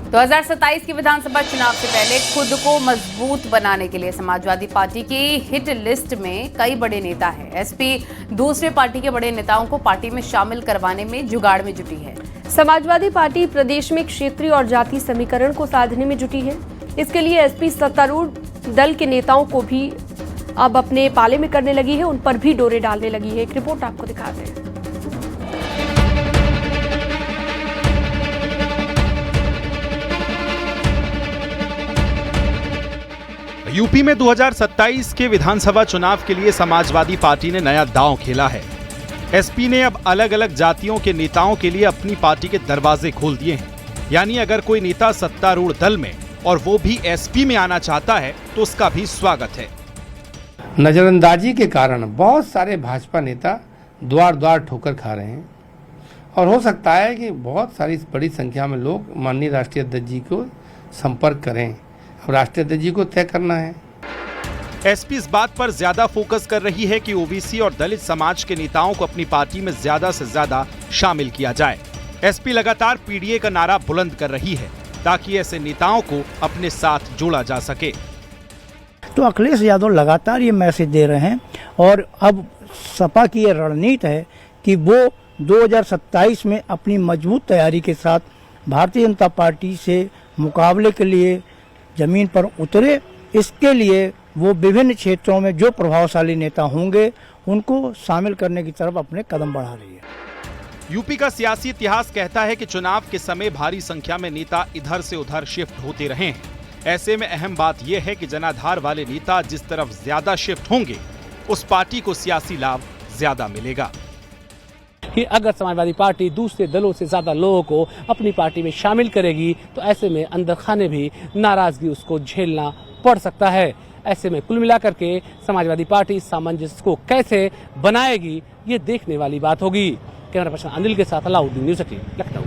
2027 के विधानसभा चुनाव से पहले खुद को मजबूत बनाने के लिए समाजवादी पार्टी की हिट लिस्ट में कई बड़े नेता हैं। एसपी दूसरे पार्टी के बड़े नेताओं को पार्टी में शामिल करवाने में जुगाड़ में जुटी है। समाजवादी पार्टी प्रदेश में क्षेत्रीय और जाति समीकरण को साधने में जुटी है। इसके लिए एसपी सत्तारूढ़ दल के नेताओं को भी अब अपने पाले में करने लगी है, उन पर भी डोरे डालने लगी है। एक रिपोर्ट आपको दिखाते हैं। यूपी में 2027 के विधानसभा चुनाव के लिए समाजवादी पार्टी ने नया दांव खेला है। एसपी ने अब अलग अलग जातियों के नेताओं के लिए अपनी पार्टी के दरवाजे खोल दिए हैं। यानी अगर कोई नेता सत्तारूढ़ दल में और वो भी एसपी में आना चाहता है तो उसका भी स्वागत है। नजरअंदाजी के कारण बहुत सारे भाजपा नेता द्वार द्वार ठोकर खा रहे हैं और हो सकता है कि बहुत सारी बड़ी संख्या में लोग माननीय राष्ट्रीय अध्यक्ष जी को संपर्क करें। अब राष्ट्रीय अध्यक्ष जी को तय करना है। एसपी इस बात पर ज्यादा फोकस कर रही है कि ओबीसी और दलित समाज के नेताओं को अपनी पार्टी में ज्यादा से ज्यादा शामिल किया जाए। एसपी लगातार पीडीए का नारा बुलंद कर रही है ताकि ऐसे नेताओं को अपने साथ जोड़ा जा सके। तो अखिलेश यादव लगातार ये मैसेज दे रहे हैं और अब सपा की ये रणनीति है कि वो 2027 में अपनी मजबूत तैयारी के साथ भारतीय जनता पार्टी से मुकाबले के लिए जमीन पर उतरे। इसके लिए वो विभिन्न क्षेत्रों में जो प्रभावशाली नेता होंगे उनको शामिल करने की तरफ अपने कदम बढ़ा रही है। यूपी का सियासी इतिहास कहता है कि चुनाव के समय भारी संख्या में नेता इधर से उधर शिफ्ट होते रहे हैं। ऐसे में अहम बात यह है कि जनाधार वाले नेता जिस तरफ ज्यादा शिफ्ट होंगे उस पार्टी को सियासी लाभ ज्यादा मिलेगा। कि अगर समाजवादी पार्टी दूसरे दलों से ज्यादा लोगों को अपनी पार्टी में शामिल करेगी तो ऐसे में अंदर खाने भी नाराजगी उसको झेलना पड़ सकता है। ऐसे में कुल मिलाकर के समाजवादी पार्टी सामंजस्य को कैसे बनाएगी ये देखने वाली बात होगी। कैमरा पर्सन अनिल के साथ अलाउद्दीन, न्यूज़ 18, लखनऊ।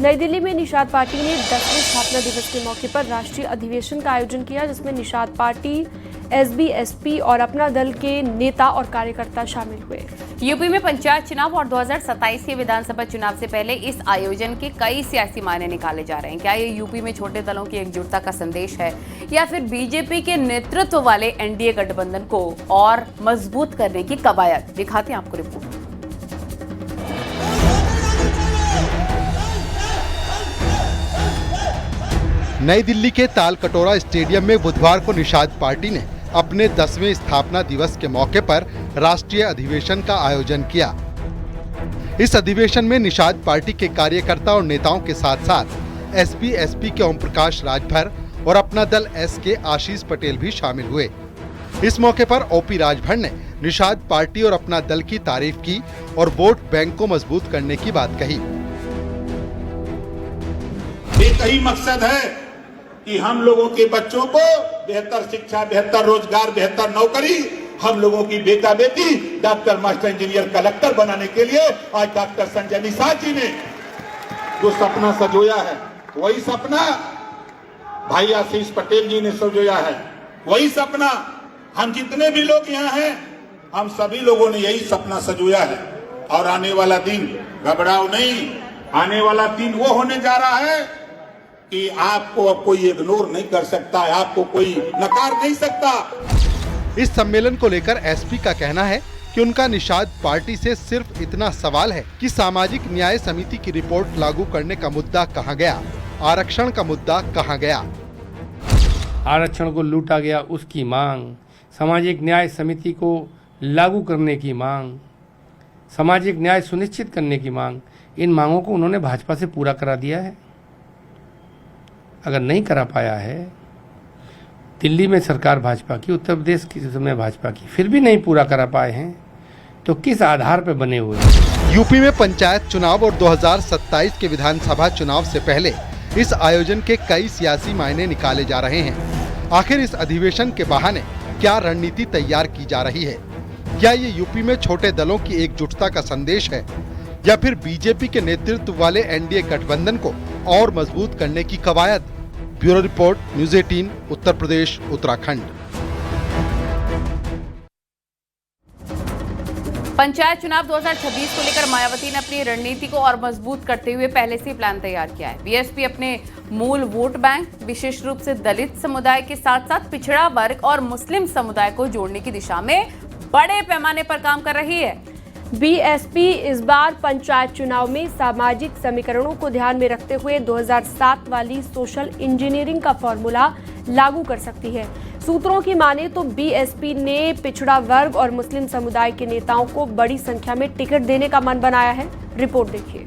नई दिल्ली में निषाद पार्टी ने 10वें स्थापना दिवस के मौके पर राष्ट्रीय अधिवेशन का आयोजन किया, जिसमें निषाद पार्टी, एसबी, एसपी और अपना दल के नेता और कार्यकर्ता शामिल हुए। यूपी में पंचायत चुनाव और 2027 के विधानसभा चुनाव से पहले इस आयोजन के कई सियासी मायने निकाले जा रहे हैं। क्या ये यूपी में छोटे दलों की एकजुटता का संदेश है या फिर बीजेपी के नेतृत्व वाले एनडीए गठबंधन को और मजबूत करने की कवायद? दिखाते हैं आपको रिपोर्ट। नई दिल्ली के तालकटोरा स्टेडियम में बुधवार को निषाद पार्टी ने अपने 10वें स्थापना दिवस के मौके पर राष्ट्रीय अधिवेशन का आयोजन किया। इस अधिवेशन में निषाद पार्टी के कार्यकर्ता और नेताओं के साथ साथ एसपी के ओम प्रकाश राजभर और अपना दल एस के आशीष पटेल भी शामिल हुए। इस मौके पर ओपी राजभर ने निषाद पार्टी और अपना दल की तारीफ की और वोट बैंक को मजबूत करने की बात कही। एक ही मकसद है कि हम लोगों के बच्चों को बेहतर शिक्षा, बेहतर रोजगार, बेहतर नौकरी, हम लोगों की बेटा बेटी डॉक्टर, मास्टर, इंजीनियर, कलेक्टर बनाने के लिए आज डॉक्टर संजय निषाद जी ने जो सपना सजोया है, वही सपना भाई आशीष पटेल जी ने सजोया है। वही सपना हम जितने भी लोग यहाँ हैं, हम सभी लोगों ने यही सपना सजोया है। और आने वाला दिन, घबराओ नहीं, आने वाला दिन वो होने जा रहा है कि आपको अब कोई इग्नोर नहीं कर सकता है, आपको कोई नकार नहीं सकता। इस सम्मेलन को लेकर एसपी का कहना है कि उनका निषाद पार्टी से सिर्फ इतना सवाल है कि सामाजिक न्याय समिति की रिपोर्ट लागू करने का मुद्दा कहां गया, आरक्षण का मुद्दा कहां गया। आरक्षण को लूटा गया उसकी मांग, सामाजिक न्याय समिति को लागू करने की मांग, सामाजिक न्याय सुनिश्चित करने की मांग, इन मांगों को उन्होंने भाजपा से पूरा करा दिया है। अगर नहीं करा पाया है, दिल्ली में सरकार भाजपा की, उत्तर प्रदेश की में भाजपा की, फिर भी नहीं पूरा करा पाए हैं तो किस आधार पर बने हुए हैं? यूपी में पंचायत चुनाव और 2027 के विधानसभा चुनाव से पहले इस आयोजन के कई सियासी मायने निकाले जा रहे हैं। आखिर इस अधिवेशन के बहाने क्या रणनीति तैयार की जा रही है? क्या ये यूपी में छोटे दलों की एकजुटता का संदेश है या फिर बीजेपी के नेतृत्व वाले एनडीए गठबंधन को और मजबूत करने की कवायद? Bureau report, news 18, Uttar Pradesh, Uttarakhand. Panchayat चुनाव 2026 को लेकर मायावती ने अपनी रणनीति को और मजबूत करते हुए पहले से ही प्लान तैयार किया है। बीएसपी अपने मूल वोट बैंक, विशेष रूप से दलित समुदाय के साथ साथ पिछड़ा वर्ग और मुस्लिम समुदाय को जोड़ने की दिशा में बड़े पैमाने पर काम कर रही है। बीएसपी इस बार पंचायत चुनाव में सामाजिक समीकरणों को ध्यान में रखते हुए 2007 वाली सोशल इंजीनियरिंग का फॉर्मूला लागू कर सकती है। सूत्रों की माने तो बीएसपी ने पिछड़ा वर्ग और मुस्लिम समुदाय के नेताओं को बड़ी संख्या में टिकट देने का मन बनाया है। रिपोर्ट देखिए।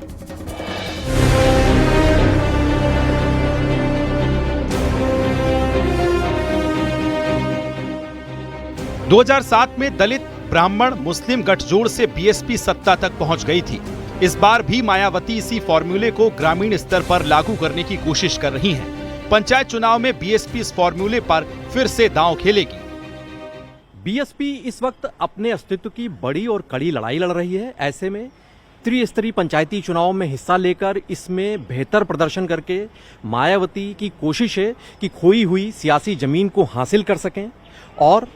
– 2007 में दलित, ब्राह्मण, मुस्लिम गठजोड़ से बीएसपी सत्ता तक पहुंच गई थी। इस बार भी मायावती इसी फॉर्मूले को ग्रामीण स्तर पर लागू करने की कोशिश कर रही हैं। पंचायत चुनाव में बीएसपी इस फॉर्मूले पर फिर से दांव खेलेगी। बीएसपी इस वक्त अपने अस्तित्व की बड़ी और कड़ी लड़ाई लड़ रही है। ऐसे में त्रिस्तरीय पंचायती चुनाव में हिस्सा लेकर इसमें बेहतर प्रदर्शन करके मायावती की कोशिश है कि खोई हुई सियासी जमीन को हासिल कर सकें। और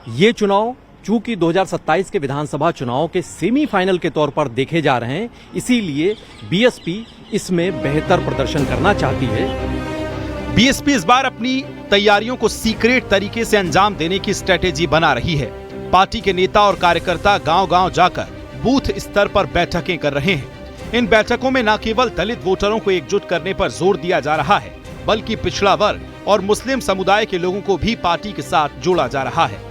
ये चुनाव चूंकि 2027 के विधानसभा चुनाव के सेमीफाइनल के तौर पर देखे जा रहे हैं, इसीलिए बीएसपी इसमें बेहतर प्रदर्शन करना चाहती है। बीएसपी इस बार अपनी तैयारियों को सीक्रेट तरीके से अंजाम देने की स्ट्रेटेजी बना रही है। पार्टी के नेता और कार्यकर्ता गांव-गांव जाकर बूथ स्तर पर बैठकें कर रहे हैं। इन बैठकों में न केवल दलित वोटरों को एकजुट करने पर जोर दिया जा रहा है, बल्कि पिछड़ा वर्ग और मुस्लिम समुदाय के लोगों को भी पार्टी के साथ जोड़ा जा रहा है।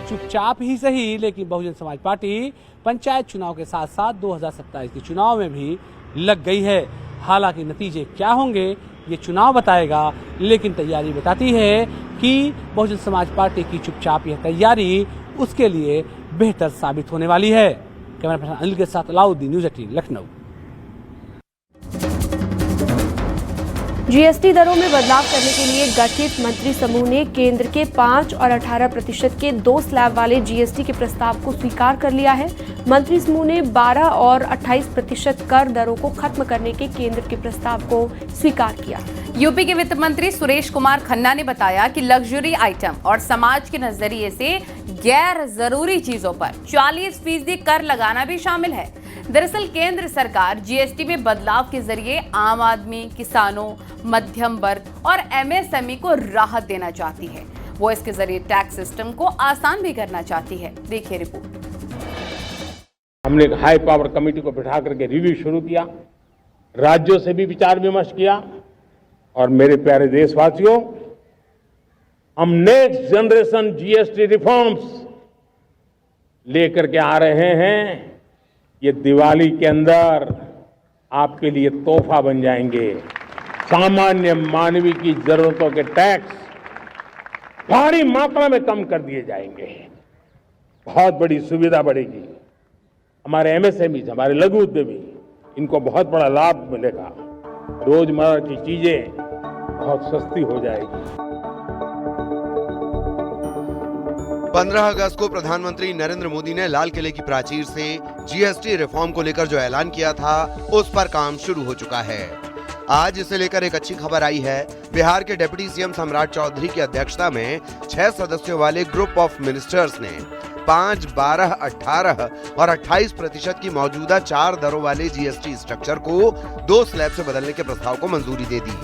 चुपचाप ही सही, लेकिन बहुजन समाज पार्टी पंचायत चुनाव के साथ साथ 2027 के चुनाव में भी लग गई है। हालांकि नतीजे क्या होंगे ये चुनाव बताएगा, लेकिन तैयारी बताती है कि बहुजन समाज पार्टी की चुपचाप यह तैयारी उसके लिए बेहतर साबित होने वाली है। कैमरा पर्सन अनिल के साथ अलाउद्दीन, न्यूज़ 18 लखनऊ। जीएसटी दरों में बदलाव करने के लिए गठित मंत्री समूह ने केंद्र के 5 और 18% के 2 स्लैब वाले जीएसटी के प्रस्ताव को स्वीकार कर लिया है। मंत्री समूह ने 12 और 28% कर दरों को खत्म करने के केंद्र के प्रस्ताव को स्वीकार किया। यूपी के वित्त मंत्री सुरेश कुमार खन्ना ने बताया कि लग्जरी आइटम और समाज के नजरिए से गैर जरूरी चीजों पर 40% कर लगाना भी शामिल है। दरअसल केंद्र सरकार जीएसटी में बदलाव के जरिए आम आदमी, किसानों, मध्यम वर्ग और एमएसएमई को राहत देना चाहती है। वो इसके जरिए टैक्स सिस्टम को आसान भी करना चाहती है। देखिए रिपोर्ट। हमने एक हाई पावर कमेटी को बिठा करके रिव्यू शुरू किया, राज्यों से भी विचार विमर्श किया। और मेरे प्यारे देशवासियों, हम नेक्स्ट जनरेशन जीएसटी रिफॉर्म्स लेकर के आ रहे हैं। ये दिवाली के अंदर आपके लिए तोहफा बन जाएंगे। सामान्य मानवीय की जरूरतों के टैक्स भारी मात्रा में कम कर दिए जाएंगे। बहुत बड़ी सुविधा बढ़ेगी। हमारे एमएसएमई, हमारे लघु उद्यमी, इनको बहुत बड़ा लाभ मिलेगा। रोजमर्रा की चीजें बहुत सस्ती हो जाएगी। 15 अगस्त को प्रधानमंत्री नरेंद्र मोदी ने लाल किले की प्राचीर से जीएसटी रिफॉर्म को लेकर जो ऐलान किया था, उस पर काम शुरू हो चुका है। आज इसे लेकर एक अच्छी खबर आई है। बिहार के डिप्टी सीएम सम्राट चौधरी की अध्यक्षता में 6 सदस्यों वाले ग्रुप ऑफ मिनिस्टर्स ने 5, 12, 18 और 28% की मौजूदा 4 दरों वाले जीएसटी स्ट्रक्चर को 2 स्लैब से बदलने के प्रस्ताव को मंजूरी दे दी।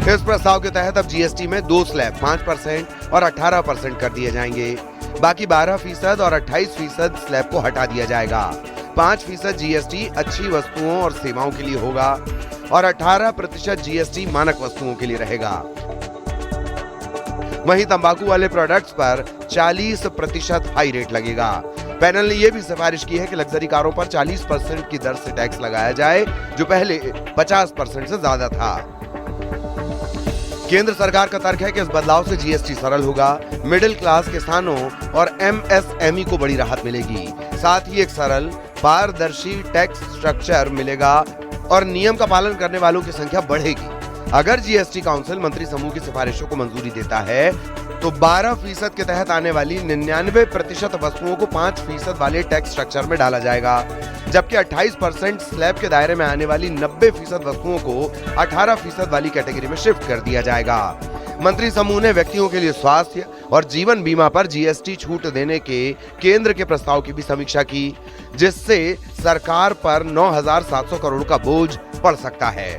इस प्रस्ताव के तहत अब जीएसटी में 2 स्लैब 5% और 18% कर दिए जाएंगे। बाकी 12% और 28% स्लैब को हटा दिया जाएगा। 5% जीएसटी अच्छी वस्तुओं और सेवाओं के लिए होगा और 18% जीएसटी मानक वस्तुओं के लिए रहेगा। वहीं तंबाकू वाले प्रोडक्ट्स पर 40% हाई रेट लगेगा। पैनल ने यह भी सिफारिश की है कि लग्जरी कारों पर 40% की दर से टैक्स लगाया जाए, जो पहले 50% से ज्यादा था। केंद्र सरकार का तर्क है कि इस बदलाव से जीएसटी सरल होगा, मिडिल क्लास किसानों और एमएसएमई को बड़ी राहत मिलेगी। साथ ही एक सरल, पारदर्शी टैक्स स्ट्रक्चर मिलेगा और नियम का पालन करने वालों की संख्या बढ़ेगी। अगर जीएसटी काउंसिल मंत्री समूह की सिफारिशों को मंजूरी देता है तो 12% के तहत आने वाली 99% वस्तुओं को 5% वाले टैक्स स्ट्रक्चर में डाला जाएगा, जबकि 28% स्लैब के दायरे में आने वाली 90% वस्तुओं को 18% वाली कैटेगरी में शिफ्ट कर दिया जाएगा। मंत्री समूह ने व्यक्तियों के लिए स्वास्थ्य और जीवन बीमा पर जीएसटी छूट देने के केंद्र के प्रस्ताव की भी समीक्षा की, जिससे सरकार पर 9,700 करोड़ का बोझ पड़ सकता है।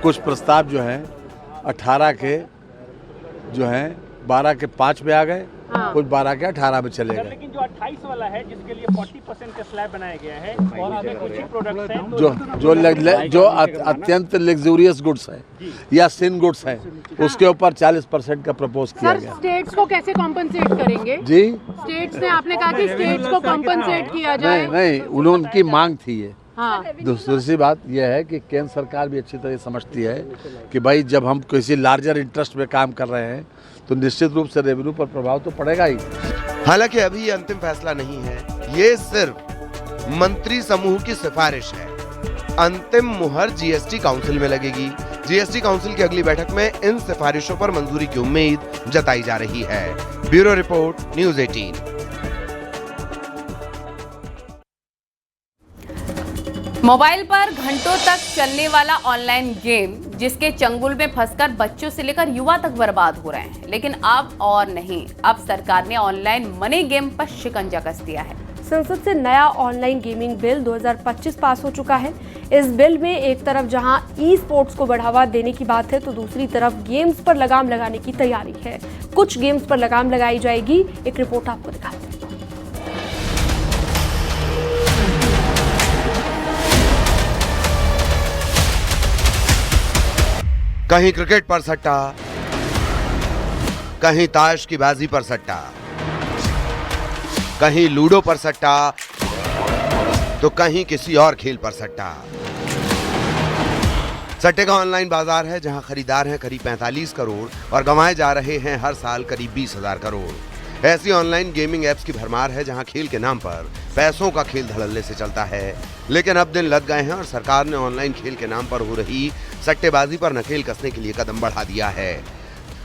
कुछ प्रस्ताव जो है 18 के जो है 12 के 5 में आ गए, कुछ 12 के 18 में चले गए। लेकिन जो 28 वाला है जिसके लिए 40% का स्लैब बनाया गया है और आगे कुछ ही प्रोडक्ट्स हैं जो अत्यंत लग्जूरियस गुड्स है या सिन गुड्स है, उसके ऊपर 40% का प्रपोज किया गया। स्टेट्स को कैसे कॉम्पनसेट करेंगे जी, स्टेट्स ने आपने कहा कि स्टेट्स को कॉम्पनसेट किया जाए। नहीं, उनकी मांग थी ये। हाँ। दूसरी बात यह है कि केंद्र सरकार भी अच्छी तरह समझती है कि भाई जब हम किसी लार्जर इंटरेस्ट में काम कर रहे हैं तो निश्चित रूप से रेवेन्यू पर प्रभाव तो पड़ेगा ही। हालांकि अभी ये अंतिम फैसला नहीं है, ये सिर्फ मंत्री समूह की सिफारिश है। अंतिम मुहर जीएसटी काउंसिल में लगेगी। जीएसटी काउंसिल की अगली बैठक में इन सिफारिशों पर मंजूरी की उम्मीद जताई जा रही है। Bureau report, news 18। मोबाइल पर घंटों तक चलने वाला ऑनलाइन गेम जिसके चंगुल में फंसकर बच्चों से लेकर युवा तक बर्बाद हो रहे हैं, लेकिन अब और नहीं, अब सरकार ने ऑनलाइन मनी गेम पर शिकंजा कस दिया है। संसद से नया ऑनलाइन गेमिंग बिल 2025 पास हो चुका है। इस बिल में एक तरफ जहां ई स्पोर्ट्स को बढ़ावा देने की बात है तो दूसरी तरफ गेम्स पर लगाम लगाने की तैयारी है। कुछ गेम्स पर लगाम लगाई जाएगी, एक रिपोर्ट आपको दिखाते हैं। कहीं क्रिकेट पर सट्टा, कहीं ताश की बाजी पर सट्टा, कहीं लूडो पर सट्टा, तो कहीं किसी और खेल पर सट्टा। सट्टे का ऑनलाइन बाजार है जहां खरीदार हैं करीब 45 करोड़ और गंवाए जा रहे हैं हर साल करीब 20,000 करोड़। ऐसी ऑनलाइन गेमिंग एप्स की भरमार है जहां खेल के नाम पर पैसों का खेल धड़ल्ले से चलता है। लेकिन अब दिन लग गए हैं और सरकार ने ऑनलाइन खेल के नाम पर हो रही सट्टेबाजी पर नकेल कसने के लिए कदम बढ़ा दिया है।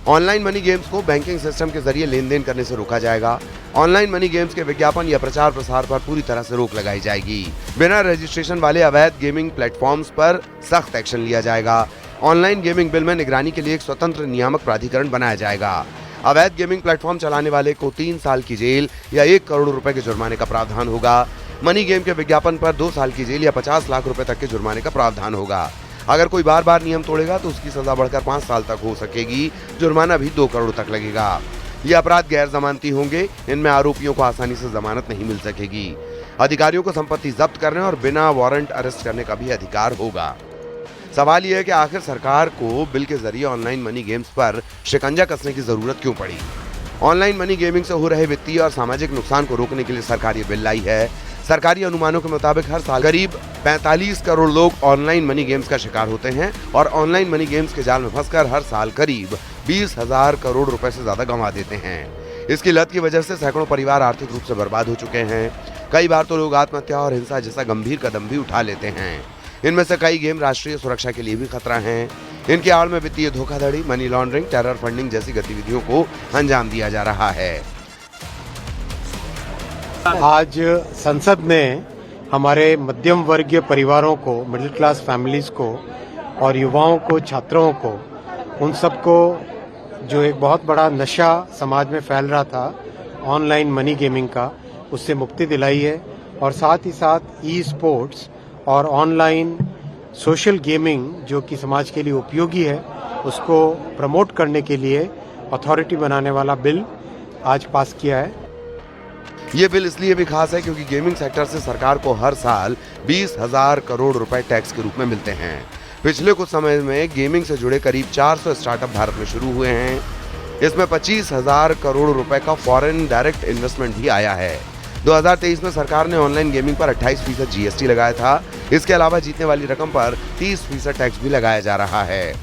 ऑनलाइन मनी गेम्स को बैंकिंग सिस्टम के जरिए लेन देन करने से रोका जाएगा। ऑनलाइन मनी गेम्स के विज्ञापन या प्रचार प्रसार पर पूरी तरह से रोक लगाई जाएगी। बिना रजिस्ट्रेशन वाले अवैध गेमिंग प्लेटफॉर्म्स पर सख्त एक्शन लिया जाएगा। ऑनलाइन गेमिंग बिल में निगरानी के लिए एक स्वतंत्र नियामक प्राधिकरण बनाया जाएगा। अवैध गेमिंग प्लेटफॉर्म चलाने वाले को 3 साल की जेल या 1 करोड़ रुपए के जुर्माने का प्रावधान होगा। मनी गेम के विज्ञापन पर 2 साल की जेल या 50 लाख रुपए तक के जुर्माने का प्रावधान होगा। अगर कोई बार बार नियम तोड़ेगा तो उसकी सजा बढ़कर 5 साल तक हो सकेगी। जुर्माना भी 2 करोड़ तक लगेगा। ये अपराध गैर जमानती होंगे। इनमें आरोपियों को आसानी से जमानत नहीं मिल सकेगी। अधिकारियों को संपत्ति जब्त करने और बिना वारंट अरेस्ट करने का भी अधिकार होगा। सवाल यह है कि आखिर सरकार को बिल के जरिए ऑनलाइन मनी गेम्स पर शिकंजा कसने की जरूरत क्यों पड़ी। ऑनलाइन मनी गेमिंग से हो रहे वित्तीय और सामाजिक नुकसान को रोकने के लिए सरकार ये बिल लाई है। सरकारी अनुमानों के मुताबिक हर साल करीब 45 करोड़ लोग ऑनलाइन मनी गेम्स का शिकार होते हैं और ऑनलाइन मनी गेम्स के जाल में फंसकर हर साल करीब 20,000 करोड़ रुपए से ज्यादा गंवा देते हैं। इसकी लत की वजह से सैकड़ों परिवार आर्थिक रूप से बर्बाद हो चुके हैं। कई बार तो लोग आत्महत्या और हिंसा जैसा गंभीर कदम भी उठा लेते हैं। इनमें से कई गेम राष्ट्रीय सुरक्षा के लिए भी खतरा हैं। इनकी आड़ में वित्तीय धोखाधड़ी, मनी लॉन्ड्रिंग, टेरर फंडिंग जैसी गतिविधियों को अंजाम दिया जा रहा है। आज संसद ने हमारे मध्यम वर्गीय परिवारों को, मिडिल क्लास फैमिलीज को और युवाओं को, छात्रों को, उन सबको जो एक बहुत बड़ा नशा समाज में फैल रहा था ऑनलाइन मनी गेमिंग का, उससे मुक्ति दिलाई है। और साथ ही साथ ई स्पोर्ट्स और ऑनलाइन सोशल गेमिंग जो कि समाज के लिए उपयोगी है, उसको प्रमोट करने के लिए अथॉरिटी बनाने वाला बिल आज पास किया है। ये बिल इसलिए भी खास है क्योंकि गेमिंग सेक्टर से सरकार को हर साल 20,000 करोड़ रुपए टैक्स के रूप में मिलते हैं। पिछले कुछ समय में गेमिंग से जुड़े करीब 400 स्टार्टअप भारत में शुरू हुए हैं। इसमें 25,000 करोड़ रुपए का फॉरेन डायरेक्ट इन्वेस्टमेंट भी आया है। 2023 में सरकार ने ऑनलाइन गेमिंग पर 28% जीएसटी लगाया था। इसके अलावा जीतने वाली रकम पर 30% टैक्स भी लगाया जा रहा है।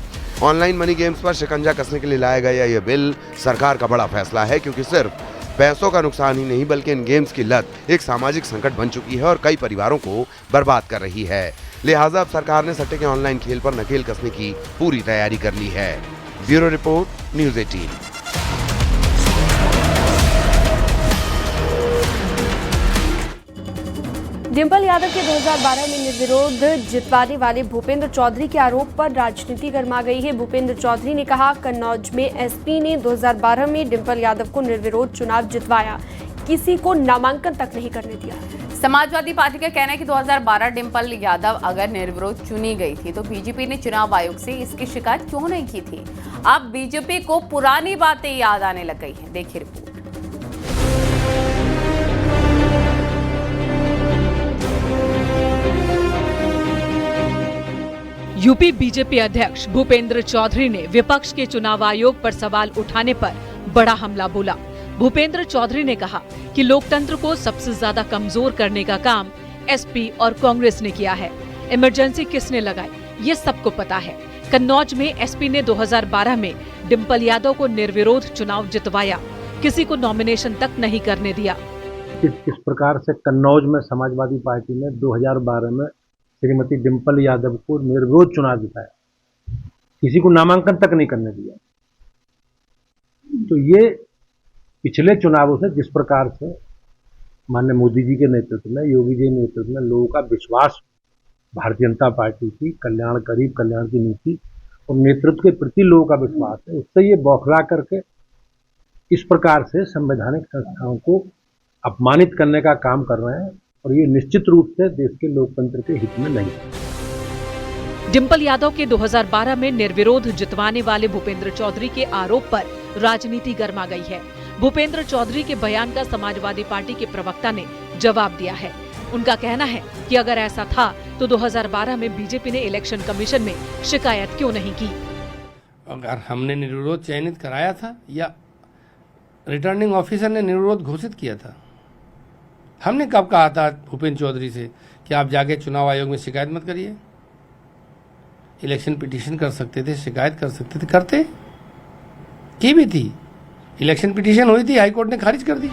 ऑनलाइन मनी गेम्स पर शिकंजा कसने के लिए लाया गया यह बिल सरकार का बड़ा फैसला है क्योंकि सिर्फ पैसों का नुकसान ही नहीं बल्कि इन गेम्स की लत एक सामाजिक संकट बन चुकी है और कई परिवारों को बर्बाद कर रही है। लिहाजा अब सरकार ने सट्टे के ऑनलाइन खेल पर नकेल कसने की पूरी तैयारी कर ली है। Bureau report, news 18। Dimple Yadav के 2012 में निर्विरोध जितवाने वाले भूपेंद्र चौधरी के आरोप पर राजनीति गर्मा गई है। भूपेंद्र चौधरी ने कहा, कन्नौज में एसपी ने 2012 में डिंपल यादव को निर्विरोध चुनाव जितवाया, किसी को नामांकन तक नहीं करने दिया। समाजवादी पार्टी का कहना है कि 2012 डिंपल यादव अगर निर्विरोध चुनी गई थी तो बीजेपी ने चुनाव आयोग से इसकी शिकायत क्यों नहीं की थी। अब बीजेपी को पुरानी बातें याद आने लग गई हैं। देखिए रिपोर्ट। यूपी बीजेपी अध्यक्ष भूपेंद्र चौधरी ने विपक्ष के चुनाव आयोग पर सवाल उठाने पर बड़ा हमला बोला। भूपेंद्र चौधरी ने कहा कि लोकतंत्र को सबसे ज्यादा कमजोर करने का काम एसपी और कांग्रेस ने किया है। इमरजेंसी किसने लगाई, ये सबको पता है। कन्नौज में एसपी ने 2012 में डिंपल यादव को निर्विरोध चुनाव जितवाया, किसी को नॉमिनेशन तक नहीं करने दिया। किस प्रकार से कन्नौज में समाजवादी पार्टी ने 2012 में श्रीमती डिंपल यादव को निर्विरोध चुनाव जिताया, किसी को नामांकन तक नहीं करने दिया। तो ये पिछले चुनावों से जिस प्रकार से माननीय मोदी जी के नेतृत्व में, योगी जी के नेतृत्व में लोगों का विश्वास भारतीय जनता पार्टी की कल्याण, गरीब कल्याण की नीति और नेतृत्व के प्रति लोगों का विश्वास है, उससे ये बौखला करके इस प्रकार से संवैधानिक संस्थाओं को अपमानित करने का काम कर रहे हैं और ये निश्चित रूप से देश के लोकतंत्र के हित में नहीं है। डिंपल यादव के 2012 में निर्विरोध जितवाने वाले भूपेंद्र चौधरी के आरोप पर राजनीति गर्मा गई है। भूपेंद्र चौधरी के बयान का समाजवादी पार्टी के प्रवक्ता ने जवाब दिया है। उनका कहना है कि अगर ऐसा था तो 2012 में बीजेपी ने इलेक्शन कमीशन में शिकायत क्यों नहीं की। अगर हमने निर्विरोध चयनित कराया था या रिटर्निंग ऑफिसर ने निर्विरोध घोषित किया था। हमने कब कहा था भूपेंद्र चौधरी से कि आप जाके चुनाव आयोग में शिकायत मत करिए। इलेक्शन पिटीशन कर सकते थे, शिकायत कर सकते थे, करते की भी थी। इलेक्शन पिटीशन हुई थी, हाईकोर्ट ने खारिज कर दी।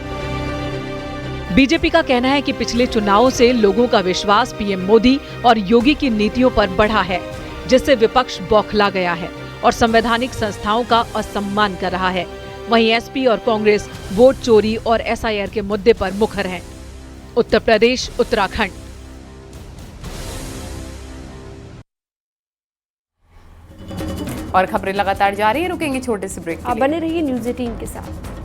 बीजेपी का कहना है कि पिछले चुनावों से लोगों का विश्वास पीएम मोदी और योगी की नीतियों पर बढ़ा है, जिससे विपक्ष बौखला गया है और संवैधानिक संस्थाओं का असम्मान कर रहा है। वहीं एसपी और कांग्रेस वोट चोरी और एसआईआर के मुद्दे पर मुखर हैं। उत्तर प्रदेश, उत्तराखंड। और खबरें लगातार जारी है, रुकेंगे छोटे से ब्रेक के लिए। आप बने रहिए न्यूज़ 18 के साथ।